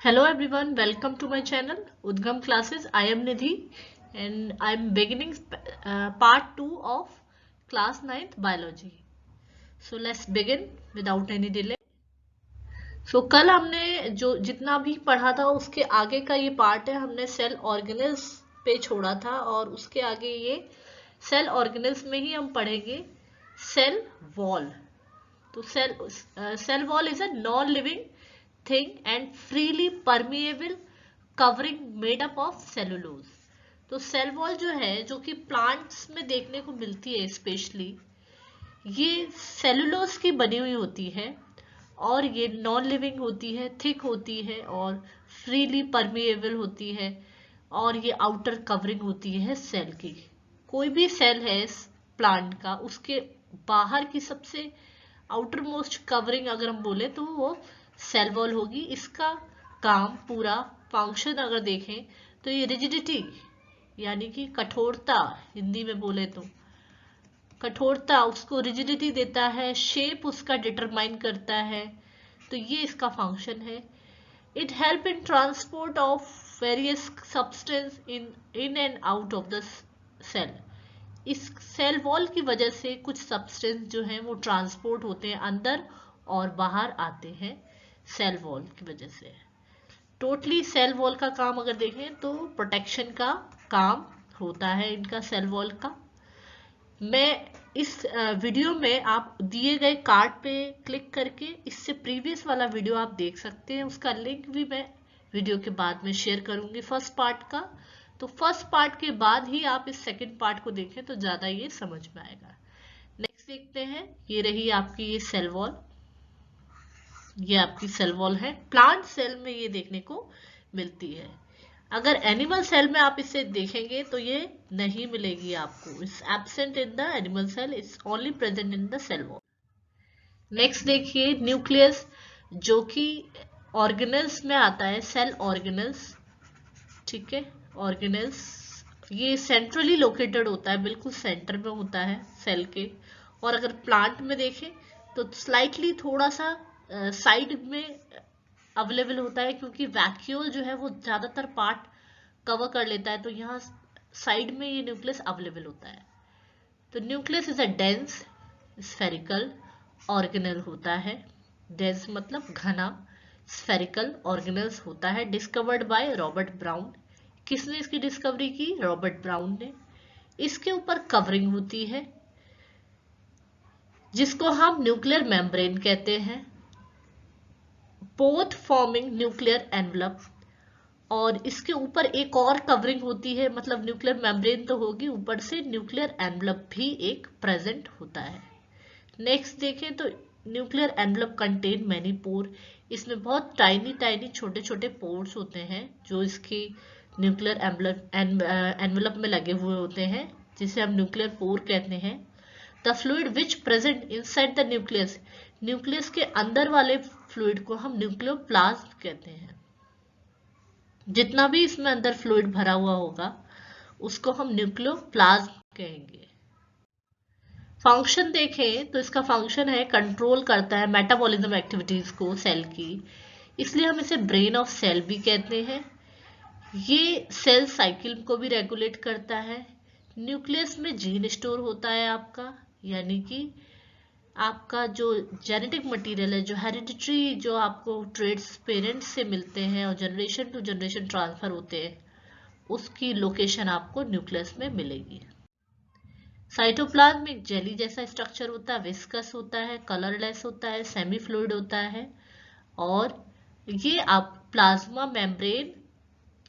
Hello everyone, welcome to my channel Udgam Classes. I am Nidhi and I am beginning part 2 of class 9th biology. So let's begin without any delay. So कल हमने जो जितना भी पढ़ा था उसके आगे का ये पार्ट है, हमने सेल ऑर्गेनेल्स पे छोड़ा था और उसके आगे ये सेल ऑर्गेनेल्स में ही हम पढ़ेंगे सेल वॉल. तो cell wall is a non living thing and freely permeable covering made up of cellulose. तो सेल वॉल जो है, जो कि प्लांट्स में देखने को मिलती है स्पेशली, ये सेलुलोज की बनी हुई होती है और ये नॉन लिविंग होती है, थिक होती है और फ्रीली परमिएबल होती है और ये आउटर कवरिंग होती है सेल की. कोई भी सेल है इस प्लांट का, उसके बाहर की सबसे आउटर मोस्ट कवरिंग अगर हम बोले तो वो सेल वॉल होगी. इसका काम पूरा फंक्शन अगर देखें तो ये रिजिडिटी यानी कि कठोरता, हिंदी में बोले तो कठोरता, उसको रिजिडिटी देता है, शेप उसका डिटरमाइन करता है. तो ये इसका फंक्शन है. It help in transport of various substance in and out of the cell. इस सेल वॉल की वजह से कुछ सब्सटेंस जो हैं वो ट्रांसपोर्ट होते हैं अंदर और बाहर आते हैं सेल वॉल की वजह से. टोटली सेल वॉल का काम अगर देखें तो प्रोटेक्शन का काम होता है इनका सेल वॉल का. मैं इस वीडियो में आप दिए गए कार्ड पे क्लिक करके इससे प्रीवियस वाला वीडियो आप देख सकते हैं. उसका लिंक भी मैं वीडियो के बाद में शेयर करूंगी फर्स्ट पार्ट का. तो फर्स्ट पार्ट के बाद ही आप इस सेकंड पार्ट को देखें तो ज़्यादा ये समझ में आएगा. नेक्स्ट देखते हैं. ये रही आपकी ये सेल वॉल. ये आपकी सेल वॉल है. प्लांट सेल में ये देखने को मिलती है. अगर एनिमल सेल में आप इसे देखेंगे तो ये नहीं मिलेगी आपको. It's absent in the animal cell, it's only present in the cell wall. Next देखिए न्यूक्लियस, जो कि ऑर्गेनल्स में आता है. सेल ऑर्गेनल्स, ठीक है. ऑर्गेनल्स ये सेंट्रली लोकेटेड होता है, बिल्कुल सेंटर में होता है सेल के. और अगर प्लांट में देखें तो स्लाइटली थोड़ा सा साइड में अवेलेबल होता है, क्योंकि वैक्यूल जो है वो ज़्यादातर पार्ट कवर कर लेता है. तो यहाँ साइड में ये न्यूक्लियस अवेलेबल होता है. तो nucleus is a dense spherical organelle होता है. डेंस मतलब घना, स्फेरिकल ऑर्गेनल्स होता है. Discovered by Robert brown. किसने इसकी डिस्कवरी की? रॉबर्ट ब्राउन ने. इसके ऊपर कवरिंग होती है जिसको हम न्यूक्लियर मेम्ब्रेन कहते हैं. Both forming nuclear envelope. और इसके ऊपर एक और कवरिंग होती है, मतलब न्यूक्लियर मेम्ब्रेन तो होगी, ऊपर से न्यूक्लियर एनवलप भी एक प्रेजेंट होता है. नेक्स्ट देखें तो न्यूक्लियर एनवलप कंटेन मैनी पोर. इसमें बहुत टाइनी टाइनी छोटे छोटे पोर्स होते हैं जो इसकी न्यूक्लियर एनवलप में लगे हुए होते हैं, जिसे हम न्यूक्लियर पोर कहते हैं. The fluid which present inside the nucleus. Nucleus के अंदर वाले फ्लूइड को हम न्यूक्लियोप्लाज्म कहते हैं. जितना भी इसमें अंदर फ्लूइड भरा हुआ होगा उसको हम न्यूक्लियोप्लाज्म कहेंगे. फंक्शन देखें तो इसका फंक्शन है कंट्रोल करता है मेटाबॉलिज्म एक्टिविटीज को सेल की, इसलिए हम इसे ब्रेन ऑफ सेल भी कहते हैं. ये सेल साइकिल को भी रेगुलेट करता है. न्यूक्लियस में जीन स्टोर होता है आपका, यानी कि आपका जो जेनेटिक मटेरियल है, जो हेरिडिटरी, जो आपको ट्रेड्स पेरेंट्स से मिलते हैं और जनरेशन टू जनरेशन ट्रांसफर होते हैं, उसकी लोकेशन आपको न्यूक्लियस में मिलेगी. साइटोप्लाज्म एक जेली जैसा स्ट्रक्चर होता है, विस्कस होता है, कलरलेस होता है, सेमी फ्लूइड होता है. और ये आप प्लाज्मा मेम्ब्रेन,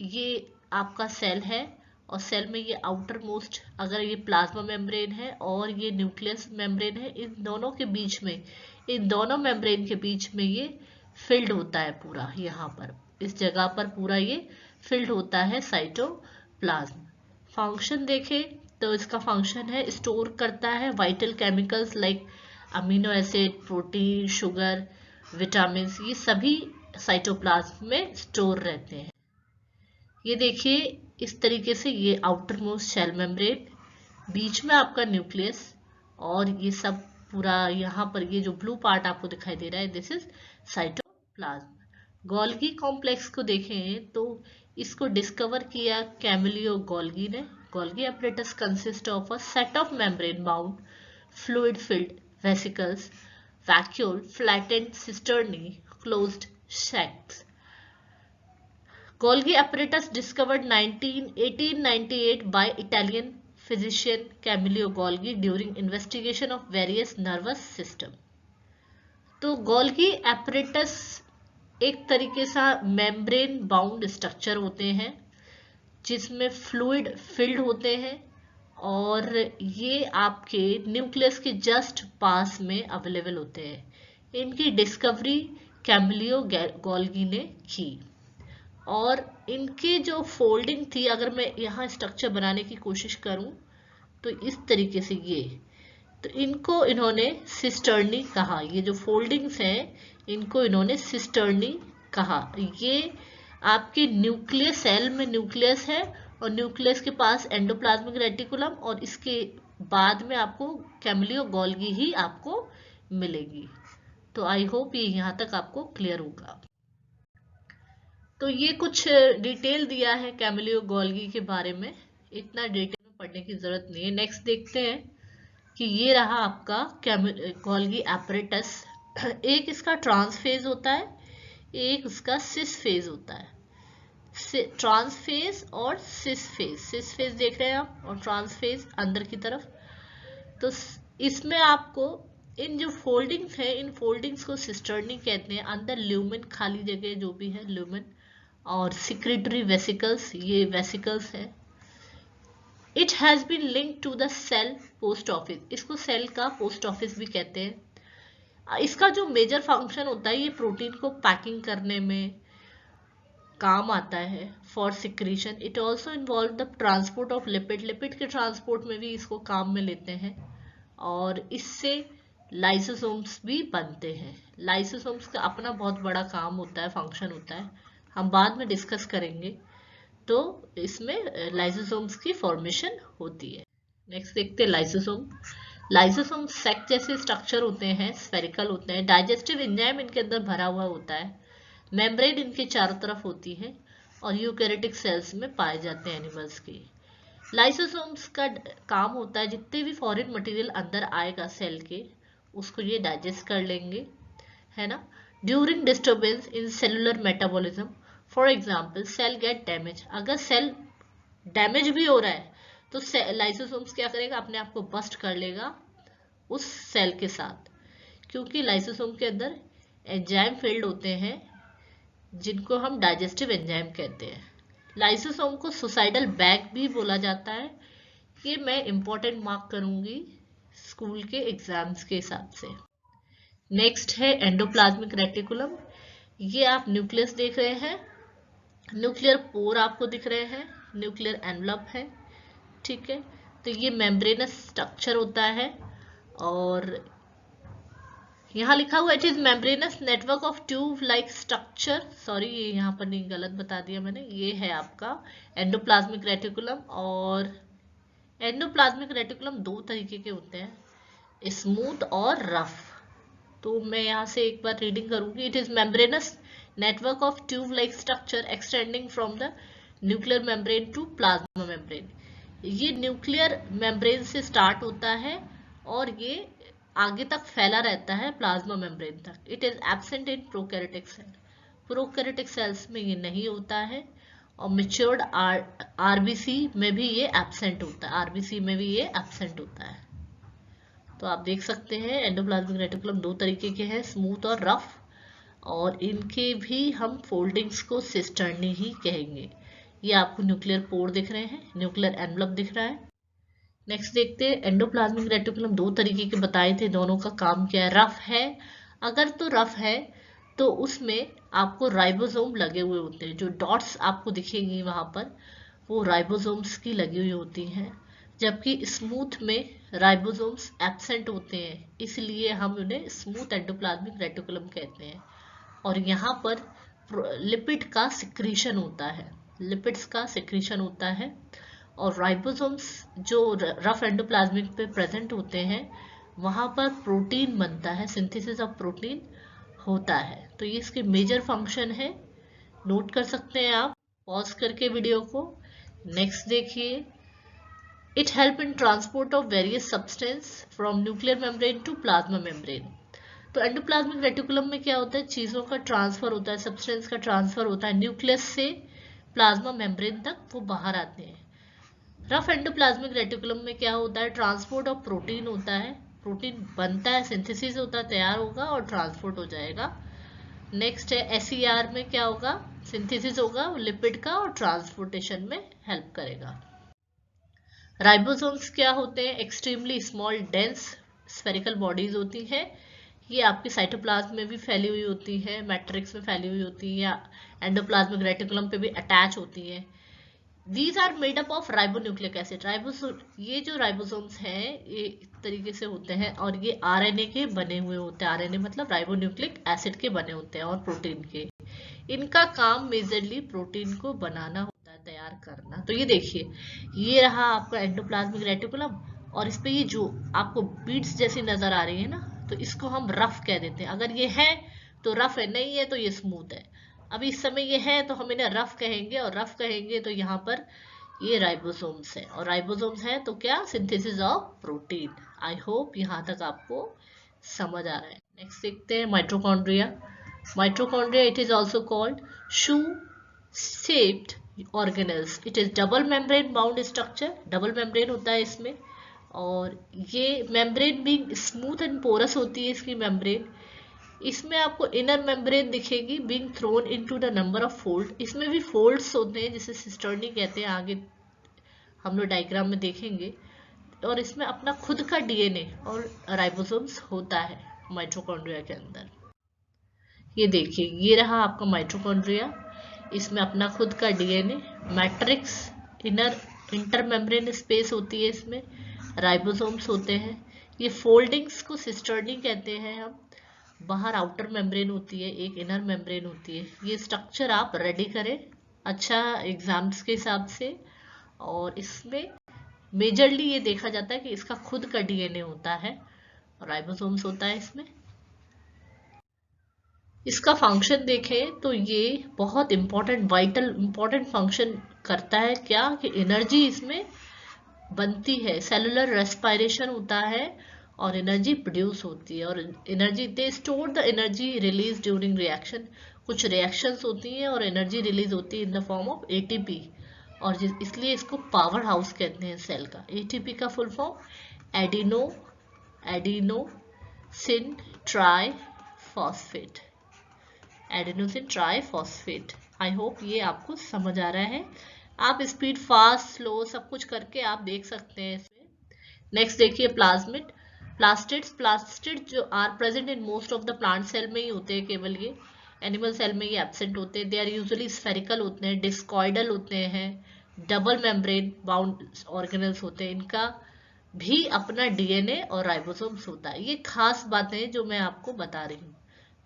ये आपका सेल है और सेल में ये आउटर मोस्ट, अगर ये प्लाज्मा मेम्ब्रेन है और ये न्यूक्लियस मेम्ब्रेन है, इन दोनों के बीच में, इन दोनों मेम्ब्रेन के बीच में ये फिल्ड होता है पूरा. यहाँ पर इस जगह पर पूरा ये फिल्ड होता है साइटोप्लाज्म. फंक्शन देखें तो इसका फंक्शन है स्टोर करता है vital chemicals like amino acid, protein, sugar, vitamin, ये सभी साइटोप्लाज्म में स्टोर रहते हैं. ये देखिए इस तरीके से ये आउटर मोस्ट सेल मेम्ब्रेन, बीच में आपका न्यूक्लियस और ये सब पूरा यहाँ पर ये जो ब्लू पार्ट आपको दिखाई दे रहा है, this is cytoplasm. Golgi complex को देखें तो इसको डिस्कवर किया कैमिलियो गोल्गी ने। Golgi apparatus consist of a set of membrane bound fluid filled vesicles, vacuole, flattened cisternae, closed sacs. Golgi apparatus discovered 1898 by Italian physician Camillo Golgi during investigation of various nervous system. तो Golgi apparatus एक तरीके से membrane bound structure होते हैं जिसमें fluid filled होते हैं और ये आपके न्यूक्लियस के जस्ट पास में अवेलेबल होते हैं। इनकी डिस्कवरी कैमिलियो गोल्गी ने की और इनके जो फोल्डिंग थी, अगर मैं यहाँ स्ट्रक्चर बनाने की कोशिश करूं तो इस तरीके से ये, तो इनको इन्होंने सिस्टर्नी कहा। ये जो फोल्डिंग्स हैं इनको इन्होंने सिस्टर्नी कहा। ये आपके न्यूक्लियस सेल में न्यूक्लियस है और न्यूक्लियस के पास एंडोप्लाज्मिक रेटिकुलम और इसके बाद में आपको कैमिलियो गोल्गी ही आपको मिलेगी। तो आई होप ये यहाँ तक आपको क्लियर होगा। तो ये कुछ डिटेल दिया है कैमिलियो गोल्गी के बारे में, इतना डिटेल में पढ़ने की जरूरत नहीं है। नेक्स्ट देखते हैं कि ये रहा आपका गोल्गी एपरेटस। एक इसका ट्रांस फेज होता है, एक उसका सिस फेज होता है। ट्रांस फेज और सिस फेज देख रहे हैं आप, और ट्रांस फेज अंदर की तरफ। तो इसमें आपको इन जो फोल्डिंग्स है, इन फोल्डिंग्स को सिस्टर्नी कहते हैं। अंदर ल्यूमेन, खाली जगह जो भी है ल्यूमेन, और सिक्रेटरी वेसिकल्स, ये वेसिकल्स है। It has been link to the cell post office, इसको सेल का पोस्ट ऑफिस भी कहते हैं। इसका जो मेजर फंक्शन होता है, ये प्रोटीन को पैकिंग करने में काम आता है for secretion. It also involve the transport of lipid के ट्रांसपोर्ट में भी इसको काम में लेते हैं, और इससे लाइसोसोम्स भी बनते हैं। लाइसोसोम्स का अपना बहुत बड़ा काम होता है, फंक्शन होता है, हम बाद में डिस्कस करेंगे। तो इसमें लाइसोसोम्स की फॉर्मेशन होती है। नेक्स्ट देखते हैं लाइसोसोम। लाइसोसोम सैक जैसे स्ट्रक्चर होते हैं, स्फेरिकल होते हैं। डाइजेस्टिव एंजाइम इनके अंदर भरा हुआ होता है। मेम्ब्रेन इनके चारों तरफ होती है और यूकैरियोटिक सेल्स में पाए जाते हैं एनिमल्स के। लाइसोसोम्स का काम होता है जितने भी फॉरेन मटेरियल अंदर आएगा सेल के, उसको ये डाइजेस्ट कर लेंगे, है ना। During disturbance in cellular metabolism, for example cell get damage, अगर सेल डैमेज भी हो रहा है तो लाइसोसोम्स क्या करेगा, अपने आप को बस्ट कर लेगा उस सेल के साथ, क्योंकि लाइसोसोम के अंदर एंजाइम फील्ड होते हैं जिनको हम डाइजेस्टिव एंजाइम कहते हैं। लाइसोसोम को सुसाइडल बैग भी बोला जाता है। ये मैं इंपॉर्टेंट मार्क करूंगी स्कूल के एग्जाम्स के हिसाब से। नेक्स्ट है एंडोप्लाज्मिक रेटिकुलम। ये आप न्यूक्लियस देख रहे हैं, न्यूक्लियर पोर आपको दिख रहे हैं, न्यूक्लियर एनवलप है, ठीक है। तो ये मेम्ब्रेनस स्ट्रक्चर होता है, और यहाँ लिखा हुआ it is membranous network of tube like structure. Sorry, ये यहाँ पर नहीं, गलत बता दिया मैंने। ये है आपका एंडोप्लाज्मिक रेटिकुलम, और एंडोप्लाज्मिक रेटिकुलम दो तरीके के होते हैं, स्मूथ और रफ। तो मैं यहाँ से एक बार रीडिंग करूंगी। It is membranous network of tube like structure extending from the nuclear membrane to plasma membrane. ये न्यूक्लियर मेम्ब्रेन से स्टार्ट होता है और ये आगे तक फैला रहता है प्लाज्मा मेम्ब्रेन तक। It is absent in prokaryotic cell, prokaryotic cells में ये नहीं होता है, और मैच्योर्ड आरबीसी में भी ये एब्सेंट होता है, आरबीसी में भी ये एब्सेंट होता है। तो आप देख सकते हैं एंडोप्लाज्मिक रेटिकुलम दो तरीके के हैं, स्मूथ और रफ, और इनके भी हम फोल्डिंग्स को सिस्टर्नी ही कहेंगे। ये आपको न्यूक्लियर पोर दिख रहे हैं, न्यूक्लियर एनवलप दिख रहा है। नेक्स्ट देखते हैं एंडोप्लाज्मिक रेटिकुलम दो तरीके के बताए थे, दोनों का काम क्या है। रफ है, अगर तो रफ है तो उसमें आपको राइबोसोम लगे हुए होते हैं, जो डॉट्स आपको दिखेंगी वहां पर वो राइबोसोम्स की लगी हुई होती हैं, जबकि स्मूथ में राइबोसोम्स एब्सेंट होते हैं, इसलिए हम उन्हें स्मूथ एंडोप्लाज्मिक रेटिकुलम कहते हैं। और यहाँ पर लिपिड का सिक्रीशन होता है, लिपिड्स का सिक्रीशन होता है, और राइबोसोम्स जो रफ एंडोप्लाज्मिक पे प्रेजेंट होते हैं वहां पर प्रोटीन बनता है, सिंथेसिस ऑफ प्रोटीन होता है। तो ये इसके मेजर फंक्शन है, नोट कर सकते हैं आप पॉज करके वीडियो को। नेक्स्ट देखिए, it help in transport of various substance from nuclear membrane to plasma membrane. तो एंडोप्लाज्मिक रेटिकुलम में क्या होता है, चीजों का ट्रांसफर होता है, सब्सटेंस का ट्रांसफर होता है न्यूक्लियस से प्लाज्मा मेम्ब्रेन तक, वो बाहर आते हैं। रफ एंडोप्लाज्मिक रेटिकुलम में क्या होता है, ट्रांसपोर्ट ऑफ प्रोटीन होता है, प्रोटीन बनता है, सिंथेसिस होता है, तैयार होगा और ट्रांसपोर्ट हो जाएगा। नेक्स्ट है एसईआर में क्या होगा, सिंथेसिस होगा लिपिड का और ट्रांसपोर्टेशन में हेल्प करेगा। राइबोसोम्स क्या होते हैं, extremely small dense spherical bodies होती हैं। ये आपके साइटोप्लाज्म में भी फैली हुई होती है, मैट्रिक्स में फैली हुई होती है, या एंडोप्लाज्मिक रेटिकुलम पे भी अटैच होती है। These are made up of ribonucleic acid. ये जो राइबोसोम्स हैं ये इस तरीके से होते हैं और ये आरएनए के बने हुए होते हैं। आरएनए मतलब राइबोन्यूक्लिक एसिड के बने होते हैं और प्रोटीन के। इनका काम मेजरली प्रोटीन को बनाना होता है, तैयार करना। तो ये देखिए, ये रहा आपका एंडोप्लाज्मिक रेटिकुलम और इस पे ये जो आपको बीड्स जैसी नजर आ रही है ना, तो इसको हम रफ कह देते हैं। अगर ये है तो रफ है, नहीं है तो ये स्मूथ है। अभी इस समय ये है तो हम इन्हें रफ कहेंगे, और रफ कहेंगे तो यहाँ पर ये राइबोसोम्स है, और राइबोसोम्स है तो क्या, synthesis of protein. I hope यहाँ तक आपको समझ आ रहा है। नेक्स्ट देखते हैं mitochondria. Mitochondria, it is also called shoe shaped organelles. It is double membrane bound structure. Double membrane होता है इसमें, और ये मेम्ब्रेन भी स्मूथ एंड पोरस होती है इसकी मेम्ब्रेन। इसमें आपको इनर मेम्ब्रेन दिखेगी being throne into the number of fold. इसमें भी फोल्ड्स होते हैं जिसे सिस्टर्नी कहते हैं, आगे हम लोग डायग्राम में देखेंगे। और इसमें अपना खुद का डीएनए और राइबोसोम्स होता है माइटोकॉन्ड्रिया के अंदर। ये देखिए, ये रहा आपका माइटोकॉन्ड्रिया, इसमें अपना खुद का DNA, matrix, inner intermembrane space होती है, इसमें राइबोसोम्स होते हैं। ये फोल्डिंग्स को सिस्टर्नी कहते हैं हम। बाहर आउटर मेम्ब्रेन होती है, एक इनर मेम्ब्रेन होती है। ये स्ट्रक्चर आप रेडी करें अच्छा एग्जाम्स के हिसाब से। और इसमें मेजरली ये देखा जाता है कि इसका खुद का डीएनए होता है, राइबोसोम्स होता है इसमें। इसका फंक्शन देखें तो ये बहुत इंपॉर्टेंट, वाइटल इंपॉर्टेंट फंक्शन करता है। क्या कि एनर्जी इसमें बनती है, सेलुलर रेस्पिरेशन होता है और एनर्जी प्रोड्यूस होती है। और energy, they store the energy release during reaction. कुछ रिएक्शंस होती हैं और एनर्जी रिलीज होती है in the form of ATP, और इसलिए इसको पावर हाउस कहते हैं सेल का। एटीपी का full form adenosine try phosphate, adenosine triphosphate. I hope ये आपको समझ आ रहा है। आप स्पीड फास्ट स्लो सब कुछ करके आप देख सकते हैं इसमें। नेक्स्ट देखिए प्लाज्मिड, प्लास्टिड्स जो are present in most of the plant cell में ही होते हैं, केवल ये एनिमल सेल में ये एब्सेंट होते हैं। दे आर यूजुअली स्फेरिकल होते हैं, डिस्कॉइडल होते हैं, डबल मेम्ब्रेन बाउंड ऑर्गेनल्स होते हैं। इनका भी अपना डीएनए और राइबोसोम्स होता है। ये खास बातें जो मैं आपको बता रही हूँ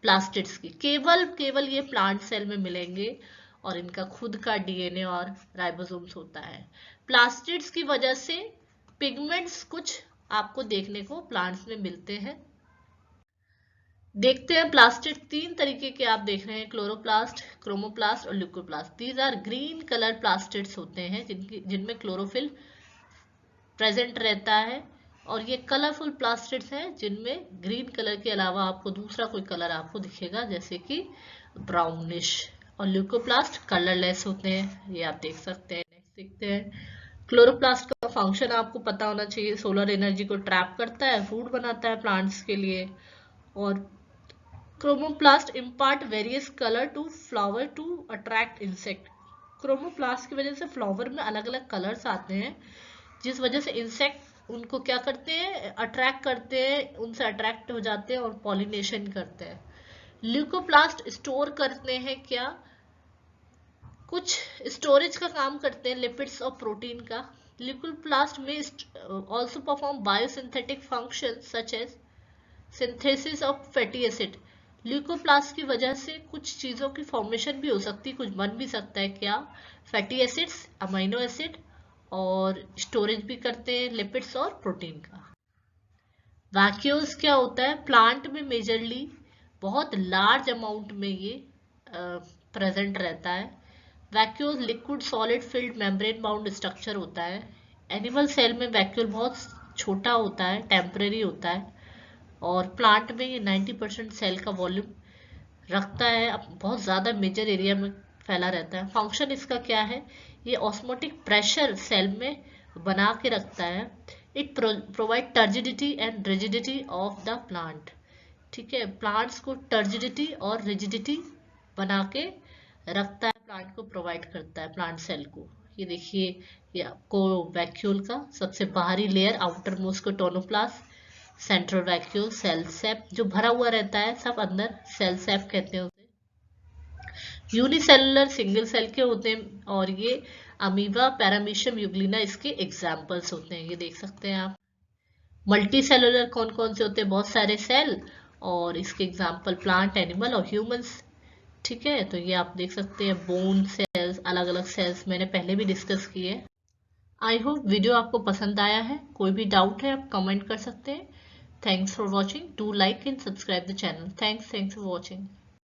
प्लास्टिड्स की, केवल ये प्लांट सेल में मिलेंगे और इनका खुद का डीएनए और राइबोसोम्स होता है। प्लास्टिड्स की वजह से पिगमेंट्स कुछ आपको देखने को प्लांट्स में मिलते हैं। देखते हैं प्लास्टिड तीन तरीके के आप देख रहे हैं, क्लोरोप्लास्ट, क्रोमोप्लास्ट और leucoplast. These are green colour plastids होते हैं जिनमें क्लोरोफिल प्रेजेंट रहता है, और ये कलरफुल प्लास्टिड्स हैं जिनमें ग्रीन कलर के अलावा आपको दूसरा कोई कलर आपको दिखेगा, जैसे कि ब्राउनिश। और ल्यूकोप्लास्ट कलरलेस होते हैं, ये आप देख सकते हैं। नेक्स्ट देखते हैं, क्लोरोप्लास्ट का फंक्शन आपको पता होना चाहिए, सोलर एनर्जी को ट्रैप करता है, फूड बनाता है प्लांट्स के लिए। और chromoplast impart various colour to flower to attract insect. Chromoplast की वजह से फ्लावर में अलग अलग कलर्स आते हैं, जिस वजह से इंसेक्ट उनको क्या करते हैं, अट्रैक्ट करते हैं, उनसे अट्रैक्ट हो जाते हैं और पॉलिनेशन करते हैं। ल्यूकोप्लास्ट स्टोर करते हैं, क्या कुछ स्टोरेज का काम करते हैं, लिपिड्स और प्रोटीन का। ल्यूकोप्लास्ट में also perform biosynthetic function such as synthesis of fatty acid. Leucoplast की वजह से कुछ चीजों की फॉर्मेशन भी हो सकती है, कुछ बन भी सकता है, क्या, फैटी एसिड्स, अमीनो एसिड, और स्टोरेज भी करते हैं लिपिड्स और प्रोटीन का। वैक्यूल्स क्या होता है, प्लांट में मेजरली बहुत लार्ज अमाउंट में ये प्रेजेंट रहता है। Vacuole liquid solid field membrane bound structure होता है। एनिमल सेल में वैक्यूल बहुत छोटा होता है, टेम्परेरी होता है, और प्लांट में ये 90% सेल का वॉल्यूम रखता है, बहुत ज़्यादा मेजर एरिया में फैला रहता है। फंक्शन इसका क्या है, ये ऑस्मोटिक प्रेशर सेल में बना के रखता है। It provide turgidity and rigidity of the plant. ठीक है, प्लांट्स को टर्जिडिटी और रिजिडिटी बना के रखता है, प्लांट को प्रोवाइड करता है, प्लांट सेल को। ये देखिए, ये आपको वैक्यूल का सबसे बाहरी लेयर, आउटर मोस्ट को टोनोप्लास्ट, सेंट्रल वैक्यूल, सेल सेप जो भरा हुआ रहता है सब अंदर, सेल सेप कहते हैं उसे। यूनिसेलुलर सिंगल सेल के होते हैं, और ये अमीबा, पैरामीशियम, यूग्लिना इसके एग्जाम्पल्स होते हैं। ये देख सकते हैं आप। मल्टी सेलुलर कौन कौन से होते हैं, बहुत सारे सेल, और इसके एग्जाम्पल प्लांट, एनिमल और ह्यूमंस। ठीक है, तो ये आप देख सकते हैं बोन सेल्स, अलग अलग सेल्स मैंने पहले भी डिस्कस किए। आई होप वीडियो आपको पसंद आया है। कोई भी डाउट है आप कमेंट कर सकते हैं। Thanks for watching. Do like and subscribe the channel. Thanks for watching.